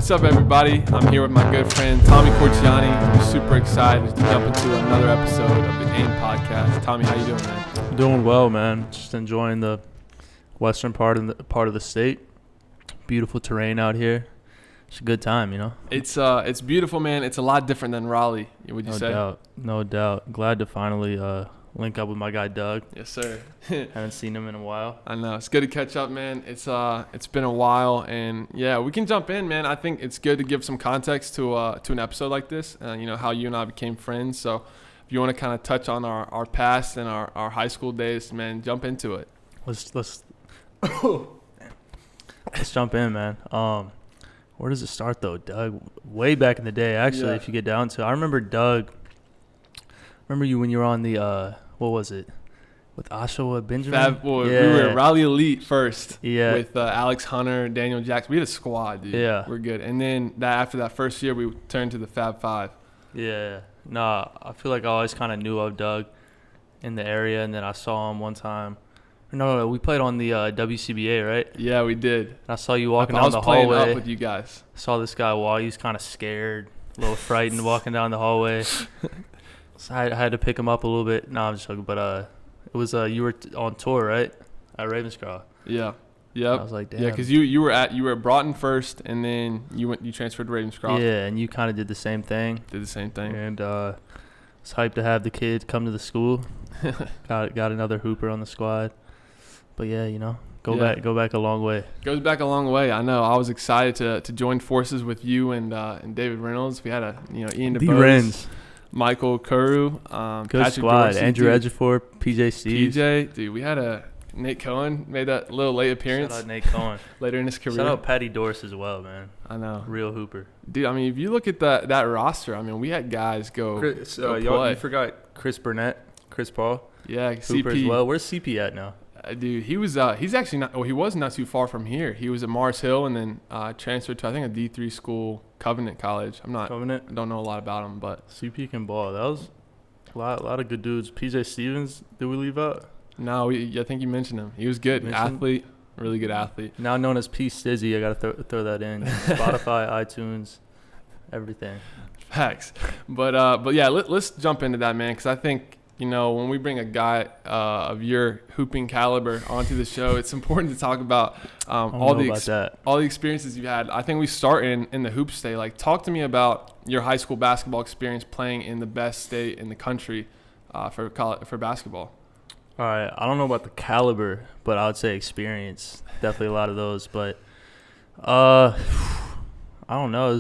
What's up, everybody? I'm here with my good friend Tommy Corchiani. I'm super excited to jump into another episode of the AIM podcast. Tommy, how you doing, man? Doing well, man. Just enjoying the western part of the state. Beautiful terrain out here. It's a good time, you know. It's beautiful, man. It's a lot different than Raleigh. Would you say? No doubt. Glad to finally link up with my guy Doug. Yes, sir. Haven't seen him in a while. I know. It's good to catch up, man. It's been a while, and yeah, we can jump in, man. I think it's good to give some context to an episode like this. You know how you and I became friends. So if you want to kind of touch on our past and our high school days, man, jump into it. Let's jump in, man. Where does it start though, Doug? Way back in the day, actually, if you get down to it. I remember Doug. Remember you when you were on the what was it? With Oshawa Benjamin? We were Raleigh Elite first. Yeah. With Alex Hunter, Daniel Jackson. We had a squad, dude. Yeah. We're good. And then after that first year, we turned to the Fab Five. Yeah. Nah, I feel like I always kind of knew of Doug in the area, and then I saw him one time. No, we played on the WCBA, right? Yeah, we did. And I saw you walking down the hallway. I was playing up with you guys. I saw this guy walk. He was kind of scared, a little frightened walking down the hallway. So I had to pick him up a little bit. No, I'm just joking. But it was you were on tour, right? At Ravenscroft. Yeah. Yep. I was like, damn. Yeah, because you were at Broughton first, and then you transferred to Ravenscroft. Yeah, and you kind of did the same thing. And was hyped to have the kid come to the school. got another hooper on the squad. But yeah, you know, go back a long way. Goes back a long way. I know. I was excited to join forces with you and David Reynolds. We had Ian DeBose, Michael Kuru, good Patrick squad. Dorsey, Andrew Ejiofor, PJ Steve. PJ, dude, we had Nate Cohen made that little late appearance. Shout out Nate Cohen. Later in his career. Shout out Patty Dorse as well, man. I know. Real hooper. Dude, I mean, if you look at that roster, I mean, we had guys go play. You forgot Chris Burnett, Chris Paul. Yeah, Hooper CP. As well. Where's CP at now? Dude, he's actually not. Well, he was not too far from here. He was at Mars Hill and then transferred to, I think, a D3 school, Covenant College. Covenant. I don't know a lot about him, but CP can ball. That was a lot of good dudes. PJ Stevens, did we leave out? No, I think you mentioned him. He was good. Athlete, really good athlete. Now known as P Stizzy, I gotta throw that in. Spotify, iTunes, everything. Facts. But yeah, let's jump into that, man, because I think, you know, when we bring a guy of your hooping caliber onto the show, it's important to talk about all the experiences you've had. I think we start in the hoop state. Like, talk to me about your high school basketball experience playing in the best state in the country for basketball. All right, I don't know about the caliber, but I would say experience. Definitely a lot of those, but I don't know.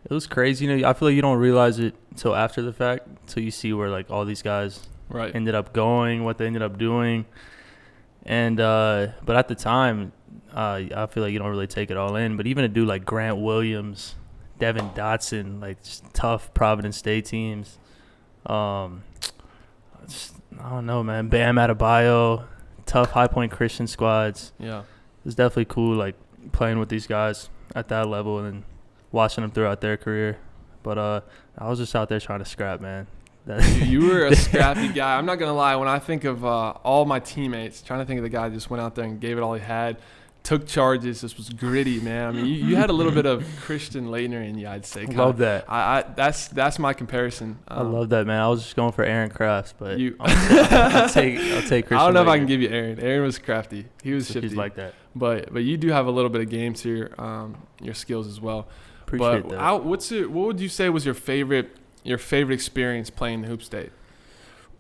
It was crazy. You know, I feel like you don't realize it until after the fact, until you see where like all these guys ended up going, what they ended up doing, and but at the time, I feel like you don't really take it all in. But even to do like Grant Williams, Devin Dotson, like just tough Providence State teams, I don't know, man. Bam Adebayo, tough High Point Christian squads. Yeah, it's definitely cool, like playing with these guys at that level and then watching them throughout their career. But I was just out there trying to scrap, man. You were a scrappy guy. I'm not gonna lie. When I think of all my teammates, trying to think of the guy that just went out there and gave it all he had, took charges. This was gritty, man. I mean, you had a little bit of Christian Laettner in you, I'd say. Love that. That's my comparison. I love that, man. I was just going for Aaron Crafts, but I'll take Christian. I don't know if I Laettner. can give you Aaron. Aaron was crafty. He was shifty. He's like that. But you do have a little bit of game to your skills as well. Appreciate that. What would you say was your favorite experience playing the hoop state?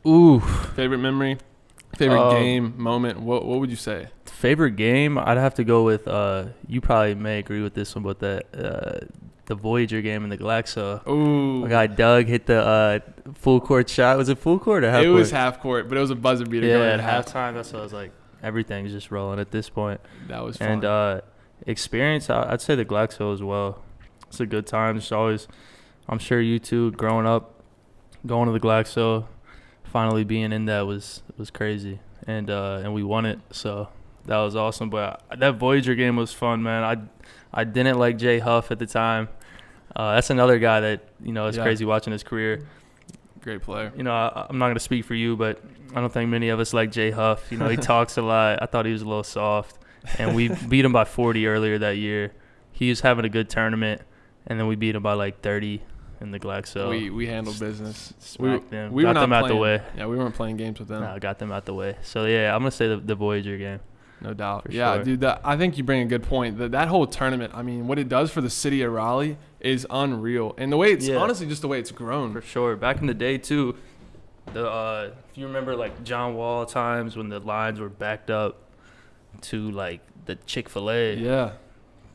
Ooh. Favorite memory? Favorite game, moment? What would you say? Favorite game? I'd have to go with you probably may agree with this one, but the Voyager game in the Glaxo. Ooh. My guy Doug hit the full court shot. Was it full court or half court? It was half court, but it was a buzzer beater. Yeah, at halftime. That's what I was like. Everything's just rolling at this point. That was fun. And experience, I'd say the Glaxo as well. It's a good time. It's always, I'm sure you two growing up, going to the Glaxo, finally being in that was crazy, and we won it, so that was awesome. But that Voyager game was fun, man. I didn't like Jay Huff at the time. That's another guy that, you know, it's crazy watching his career. Great player. You know, I'm not gonna speak for you, but I don't think many of us like Jay Huff. You know, he talks a lot. I thought he was a little soft, and we beat him by 40 earlier that year. he was having a good tournament, and then we beat him by like 30 in the Glaxo. We handled business. Smacked them. We got were not them out playing, the way. Yeah, we weren't playing games with them. Nah, got them out the way. So, yeah, I'm going to say the Voyager game. No doubt. For Yeah, sure. dude, I think you bring a good point. That whole tournament, I mean, what it does for the city of Raleigh is unreal. And the way it's honestly just the way it's grown. For sure. Back in the day, too, if you remember, like, John Wall times when the lines were backed up to, like, the Chick-fil-A. Yeah.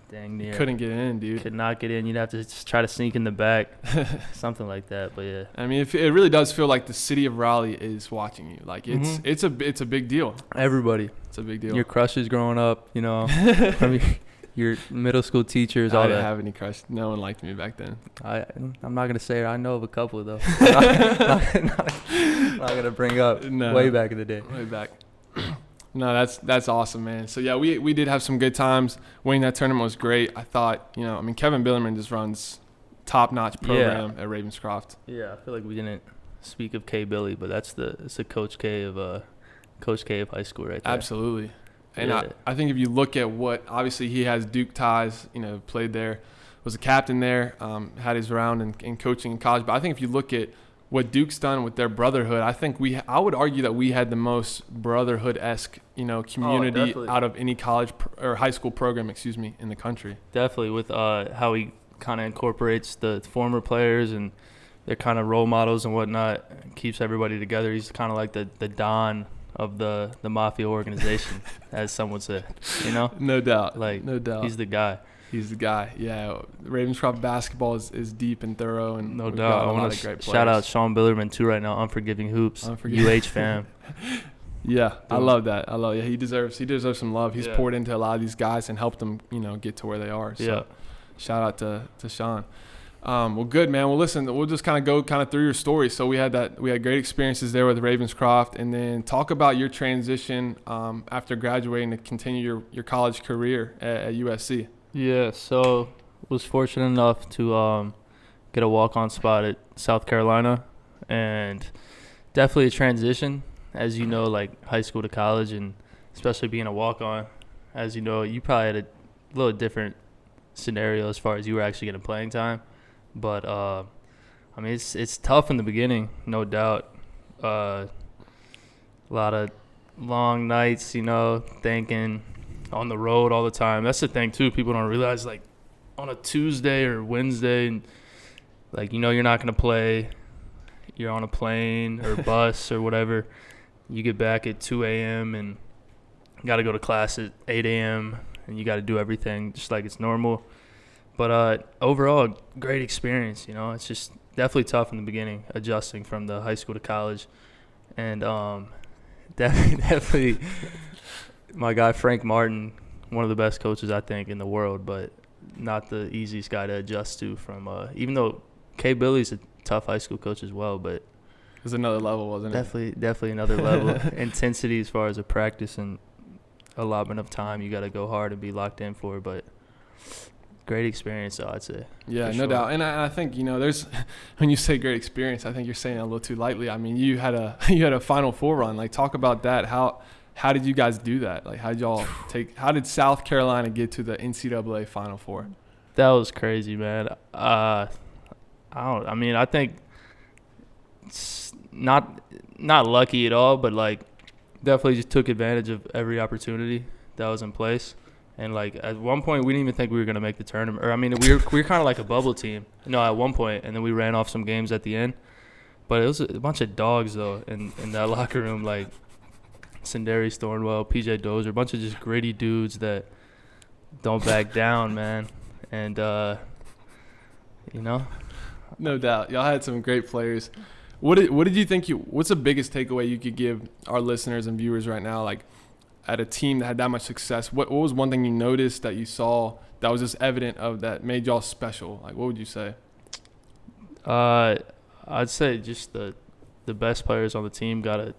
Dang near. Couldn't get in, dude. Could not get in. You'd have to just try to sneak in the back. Something like that, but yeah. I mean, it really does feel like the city of Raleigh is watching you. Like, it's a big deal. Everybody. It's a big deal. Your crushes growing up, you know. I mean, your middle school teachers, all I that. didn't have any crush. No one liked me back then. I'm not going to say it. I know of a couple, though. not going to bring up way back in the day. Way back. No, that's awesome, man. So, yeah, we did have some good times. Winning that tournament was great. I thought, Kevin Billerman just runs top-notch program at Ravenscroft. Yeah, I feel like we didn't speak of K. Billy, but it's the Coach K of high school right there. Absolutely. And I think if you look at what, obviously he has Duke ties, played there, was a captain there, had his round in coaching in college. But I think if you look at what Duke's done with their brotherhood, I think I would argue that we had the most brotherhood-esque, community out of any college or high school program, in the country. Definitely, with how he kind of incorporates the former players and their kind of role models and whatnot, keeps everybody together. He's kind of like the Don of the mafia organization, as some would say, No doubt. No doubt. He's the guy. He's the guy. Yeah, Ravenscroft basketball is deep and thorough, and no doubt. I want to shout out Sean Billerman too right now. Unforgiving Hoops, UH fam. Yeah, I love that. Yeah, he deserves some love. He's poured into a lot of these guys and helped them, get to where they are. So shout out to Sean. Well, good, man. Well, listen, we'll just go through your story. So we had great experiences there with Ravenscroft, and then talk about your transition after graduating to continue your college career at USC. Yeah, so was fortunate enough to get a walk-on spot at South Carolina, and definitely a transition, as you know, like high school to college, and especially being a walk-on. As you know, you probably had a little different scenario as far as you were actually getting playing time. But, I mean, it's tough in the beginning, no doubt. A lot of long nights, thinking on the road all the time. That's the thing, too. People don't realize, like, on a Tuesday or Wednesday, and like, you're not going to play. You're on a plane or bus or whatever. You get back at 2 a.m. and got to go to class at 8 a.m. and you got to do everything just like it's normal. But overall, great experience, It's just definitely tough in the beginning, adjusting from the high school to college. And definitely my guy Frank Martin, one of the best coaches, I think, in the world, but not the easiest guy to adjust to from even though K. Billy's a tough high school coach as well, but it was another level, wasn't it? Definitely another level. Intensity as far as a practice and allotment of time you got to go hard and be locked in for, but great experience, though, I'd say. Yeah, no doubt. And I think, there's when you say great experience, I think you're saying it a little too lightly. I mean, you had a Final Four run. Like, talk about that. How did you guys do that? Like, how did South Carolina get to the NCAA Final Four? That was crazy, man. I think it's not lucky at all, but like definitely just took advantage of every opportunity that was in place. And like at one point, we didn't even think we were gonna make the tournament. Or I mean, we were kind of like a bubble team. At one point, and then we ran off some games at the end. But it was a bunch of dogs though in that locker room, like Sindarius Thornwell, PJ Dozier, a bunch of just gritty dudes that don't back down, man. And No doubt, y'all had some great players. What did you think? What's the biggest takeaway you could give our listeners and viewers right now? Like, at a team that had that much success, what was one thing you noticed that you saw that was just evident of that made y'all special? Like, what would you say? I'd say just the best players on the team gotta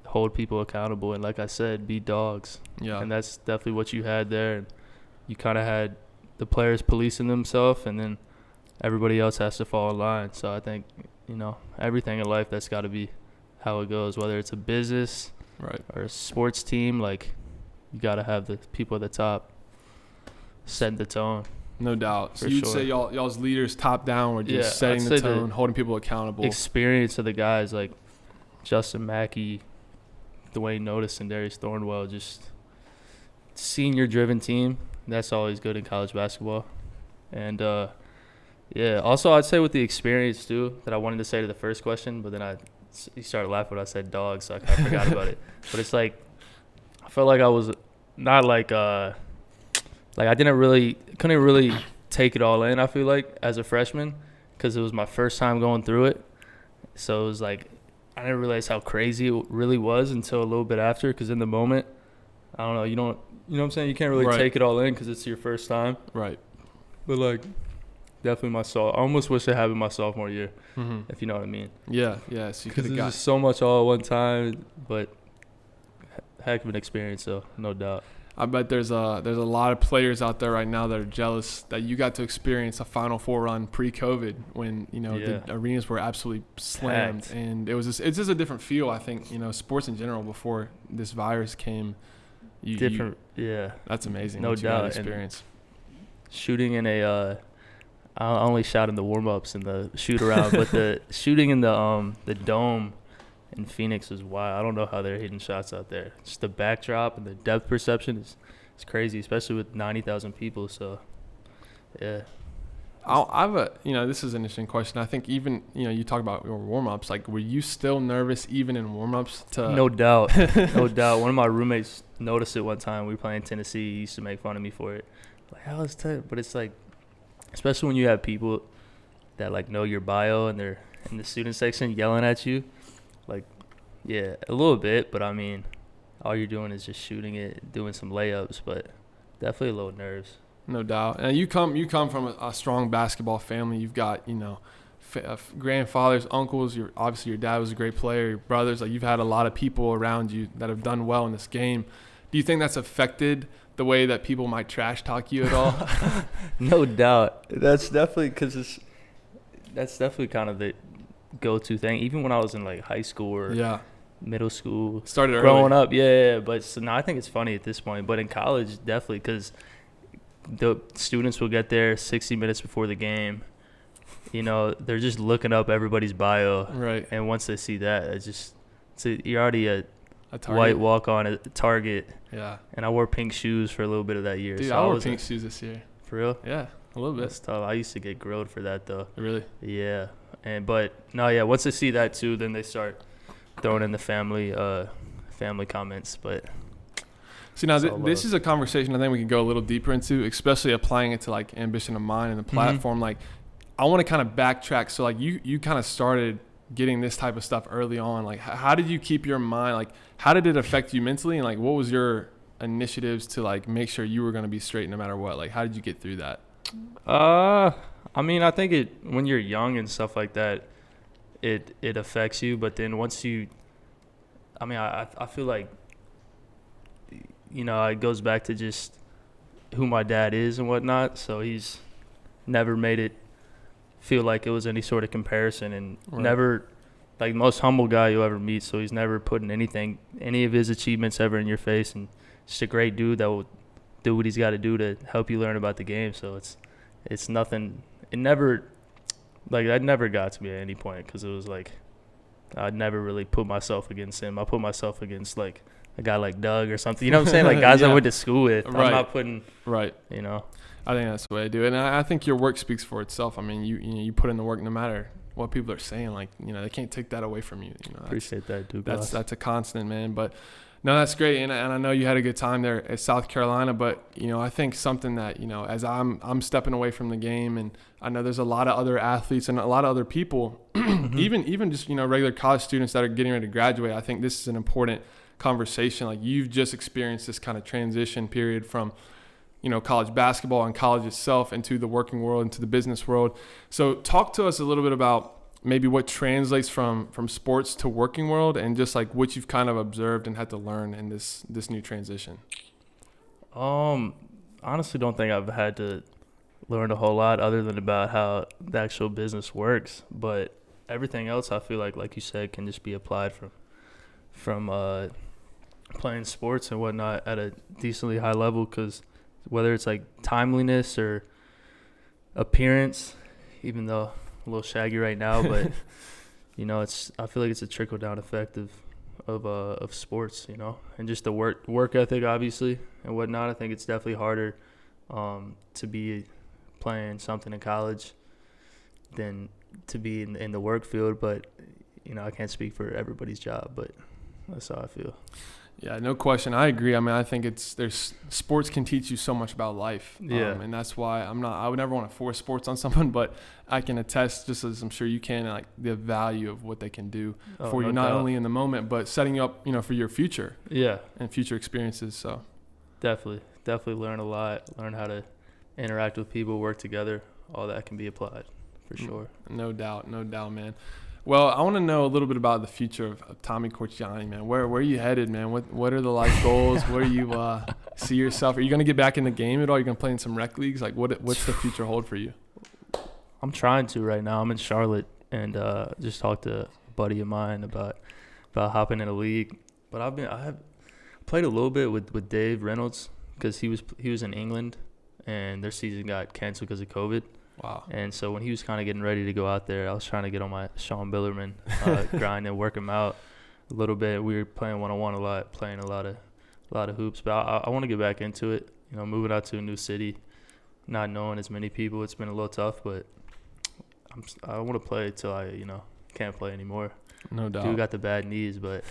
hold people accountable, and like I said, be dogs. Yeah. And that's definitely what you had there. And you kind of had the players policing themselves, and then everybody else has to fall in line. So I think, everything in life, that's got to be how it goes, whether it's a business or a sports team. Like, you got to have the people at the top. setting the tone. No doubt. So For you'd sure. say y'all's leaders top down were just Yeah, setting I'd the say the tone, holding people accountable. Experience of the guys like Justin Mackey, Dwayne Notice, and Darius Thornwell, just senior-driven team. That's always good in college basketball. And, yeah, also I'd say with the experience, too, that I wanted to say to the first question, but then you started laughing when I said dog, so I kind of forgot about it. But it's like I felt like I was not like I couldn't really take it all in, I feel like, as a freshman, because it was my first time going through it. So it was like I didn't realize how crazy it really was until a little bit after, because in the moment, I don't know, you know what I'm saying? You can't really take it all in because it's your first time. Right. But, like, definitely I almost wish I had it my sophomore year, if you know what I mean. Yeah, yeah. So you could have got just so much all at one time, but heck of an experience, though, no doubt. I bet there's a lot of players out there right now that are jealous that you got to experience a Final Four run pre-COVID when the arenas were absolutely slammed. Packed. And it's just a different feel. I think sports in general before this virus came. That's amazing. No doubt. Experience. And shooting in a I only shot in the warm-ups and the shoot around, but the shooting in the dome in Phoenix is wild. I don't know how they're hitting shots out there. Just the backdrop and the depth perception is crazy, especially with 90,000 people. So, yeah. This is an interesting question. I think even, you talk about your warm-ups. Like, were you still nervous even in warm-ups? No doubt. No doubt. One of my roommates noticed it one time. We were playing Tennessee. He used to make fun of me for it. Like, how is that? But it's like, especially when you have people that, like, know your bio and they're in the student section yelling at you. Like, yeah, a little bit, but I mean, all you're doing is just shooting it, doing some layups, but definitely a little nerves. No doubt. And you come from a strong basketball family. You've got, grandfathers, uncles. Obviously your dad was a great player. Your brothers, like, you've had a lot of people around you that have done well in this game. Do you think that's affected the way that people might trash talk you at all? No doubt. That's definitely that's definitely kind of the go-to thing. Even when I was in, like, high school or middle school, started growing early. up, yeah. But so now I think it's funny at this point. But in college, definitely, because the students will get there 60 minutes before the game. They're just looking up everybody's bio, right? And once they see that, you're already a white walk-on at Target. Yeah. And I wore pink shoes for a little bit of that year. Dude, so I wore pink shoes this year. For real? Yeah, a little bit. That's tough. I used to get grilled for that, though. Really? Yeah. Once they see that, too, then they start throwing in the family comments. But see, now this is a conversation I think we can go a little deeper into, especially applying it to, like, Ambition of Mine and the platform. Like, I want to kind of backtrack. So, like, you kind of started getting this type of stuff early on. Like, how did you keep your mind? Like, how did it affect you mentally? And, like, what was your initiatives to, like, make sure you were going to be straight no matter what? Like, how did you get through that? I mean, I think when you're young and stuff like that, it affects you. But then once I feel like, it goes back to just who my dad is and whatnot. So he's never made it feel like it was any sort of comparison, and never, like, most humble guy you'll ever meet. So he's never putting any of his achievements ever in your face, and just a great dude that will do what he's got to do to help you learn about the game. So it's nothing. It never, like, that never got to me at any point, because it was like I'd never really put myself against him. I put myself against, like, a guy like Doug or something. You know what I'm saying? Like, guys I went to school with. I'm not putting I think that's the way to do it. And I think your work speaks for itself. I mean, you put in the work no matter what people are saying. Like, they can't take that away from you. Appreciate that, dude. That's a constant, man. But no, that's great. And I know you had a good time there at South Carolina. But, I think something that, as I'm stepping away from the game, and I know there's a lot of other athletes and a lot of other people, even just, regular college students that are getting ready to graduate. I think this is an important conversation. Like, you've just experienced this kind of transition period from, college basketball and college itself into the working world, into the business world. So talk to us a little bit about maybe what translates from sports to working world, and just, like, what you've kind of observed and had to learn in this new transition. Honestly, don't think I've had to learn a whole lot other than about how the actual business works. But everything else, I feel like you said, can just be applied from playing sports and whatnot at a decently high level, because whether it's like timeliness or appearance, even though I'm a little shaggy right now, but you know, I feel like it's a trickle down effect of sports, you know, and just the work ethic, obviously, and whatnot. I think it's definitely harder to be playing something in college than to be in the work field. But you know, I can't speak for everybody's job, but that's how I feel. Yeah, no question. I agree. I mean, I think sports can teach you so much about life. Yeah. And that's why I would never want to force sports on someone, but I can attest, just as I'm sure you can, like the value of what they can do for you, not only in the moment, but setting you up, you know, for your future. Yeah. And future experiences. So definitely learn a lot, learn how to interact with people, work together. All that can be applied for sure. No doubt, man. Well, I want to know a little bit about the future of Tommy Corchiani, man. Where are you headed, man? What are the life goals? Where do you see yourself? Are you going to get back in the game at all? Are you going to play in some rec leagues? Like, what's the future hold for you? I'm trying to right now. I'm in Charlotte, and just talked to a buddy of mine about hopping in a league. But I have played a little bit with Dave Reynolds because he was in England, and their season got canceled because of COVID. Wow. And so when he was kind of getting ready to go out there, I was trying to get on my Sean Billerman grind and work him out a little bit. We were playing one-on-one a lot, playing a lot of hoops. But I want to get back into it. You know, moving out to a new city, not knowing as many people, it's been a little tough. But I want to play till I can't play anymore. No doubt. Dude got the bad knees, but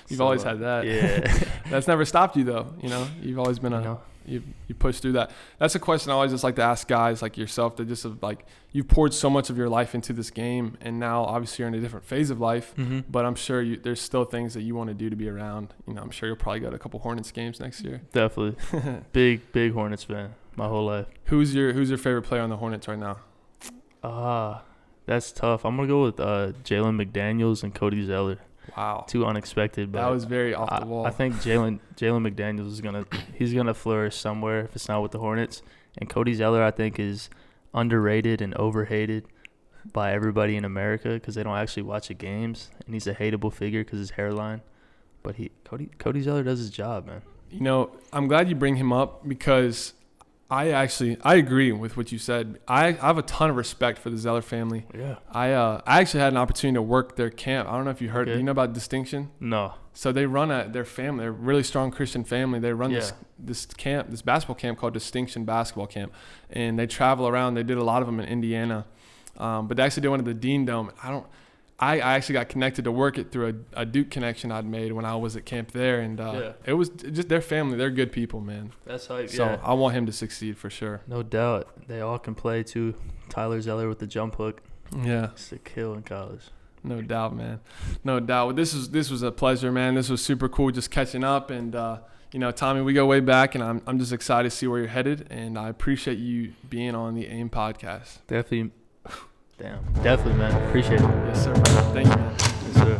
you've always had that. Yeah. That's never stopped you though. You know, you've always been you push through that. That's a question I always just like to ask guys like yourself that just like you've poured so much of your life into this game, and now obviously you're in a different phase of life. Mm-hmm. But I'm sure there's still things that you want to do to be around. You know, I'm sure you'll probably go to a couple Hornets games next year. Definitely. big Hornets fan my whole life. Who's your favorite player on the Hornets right now? That's tough. I'm gonna go with Jalen McDaniels and Cody Zeller. Wow. Too unexpected, but that was very off the wall. I think Jalen McDaniels is gonna flourish somewhere if it's not with the Hornets. And Cody Zeller, I think, is underrated and overhated by everybody in America because they don't actually watch the games, and he's a hateable figure because his hairline. But Cody Zeller does his job, man. You know, I'm glad you bring him up because I agree with what you said. I have a ton of respect for the Zeller family. Yeah. I actually had an opportunity to work their camp. I don't know if you heard. Okay. You know about Distinction? No. So they run their family. They're a really strong Christian family. They run this camp, this basketball camp called Distinction Basketball Camp, and they travel around. They did a lot of them in Indiana, but they actually did one at the Dean Dome. I actually got connected to work it through a Duke connection I'd made when I was at camp there, and it was just their family. They're good people, man. That's hype. So I want him to succeed for sure. No doubt. They all can play too. Tyler Zeller with the jump hook. Yeah. It's a kill in college. No doubt, man. No doubt. Well, this was a pleasure, man. This was super cool just catching up, and Tommy, we go way back, and I'm just excited to see where you're headed, and I appreciate you being on the AIM podcast. Definitely, man. Appreciate it. Yes, sir, man. Thank you, man. Yes, sir.